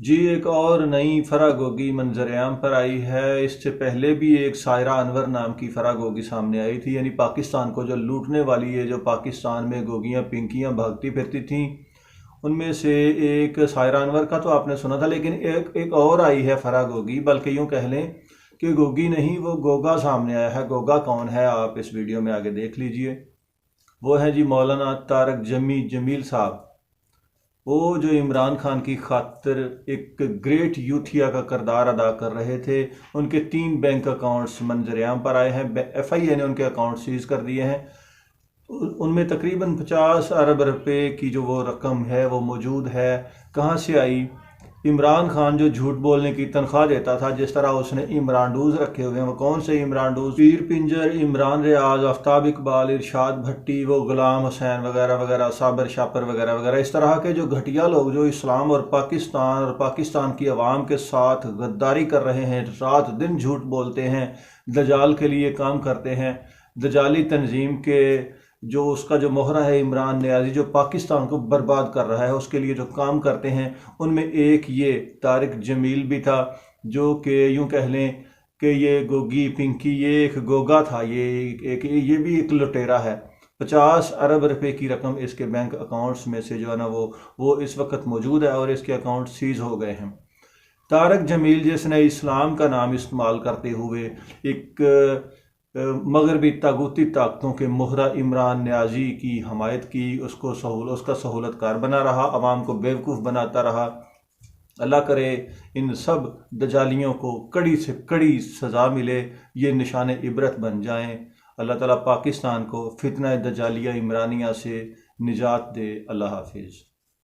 جی ایک اور نئی فراگوگی منظر عام پر آئی ہے۔ اس سے پہلے بھی ایک سائرہ انور نام کی فراگوگی سامنے آئی تھی، یعنی پاکستان کو جو لوٹنے والی ہے، جو پاکستان میں گوگیاں پنکیاں بھاگتی پھرتی تھیں، ان میں سے ایک سائرہ انور کا تو آپ نے سنا تھا، لیکن ایک اور آئی ہے فراگوگی، بلکہ یوں کہہ لیں کہ گوگی نہیں، وہ گوگا سامنے آیا ہے۔ گوگا کون ہے آپ اس ویڈیو میں آگے دیکھ لیجئے۔ وہ ہے جی مولانا طارق جمیل صاحب، وہ جو عمران خان کی خاطر ایک گریٹ یوتھیا کا کردار ادا کر رہے تھے۔ ان کے 3 بینک اکاؤنٹس منظر عام پر آئے ہیں، ایف آئی اے نے ان کے اکاؤنٹ سیز کر دیے ہیں۔ ان میں تقریباً 50 ارب روپے کی جو وہ رقم ہے وہ موجود ہے۔ کہاں سے آئی؟ عمران خان جو جھوٹ بولنے کی تنخواہ دیتا تھا، جس طرح اس نے عمران ڈوز رکھے ہوئے ہیں، وہ کون سے عمران ڈوز؟ پیر پنجر، عمران ریاض، آفتاب اقبال، ارشاد بھٹی، وہ غلام حسین وغیرہ وغیرہ، صابر شاپر وغیرہ وغیرہ، اس طرح کے جو گھٹیا لوگ جو اسلام اور پاکستان کی عوام کے ساتھ غداری کر رہے ہیں، رات دن جھوٹ بولتے ہیں، دجال کے لیے کام کرتے ہیں، دجالی تنظیم کے جو اس کا جو مہرہ ہے عمران نیازی، جو پاکستان کو برباد کر رہا ہے، اس کے لیے جو کام کرتے ہیں، ان میں ایک یہ طارق جمیل بھی تھا، جو کہ یوں کہہ لیں کہ یہ گوگی پنکی، یہ ایک گوگا تھا، یہ بھی ایک لٹیرا ہے۔ 50 ارب روپے کی رقم اس کے بینک اکاؤنٹس میں سے جو ہے نا وہ اس وقت موجود ہے، اور اس کے اکاؤنٹ سیز ہو گئے ہیں۔ طارق جمیل جس نے اسلام کا نام استعمال کرتے ہوئے ایک مغربی طاغوتی طاقتوں کے مہرہ عمران نیازی کی حمایت کی، اس کا سہولت کار بنا رہا، عوام کو بیوقوف بناتا رہا۔ اللہ کرے ان سب دجالیوں کو کڑی سے کڑی سزا ملے، یہ نشان عبرت بن جائیں۔ اللہ تعالیٰ پاکستان کو فتنہ دجالیہ عمرانیہ سے نجات دے۔ اللہ حافظ۔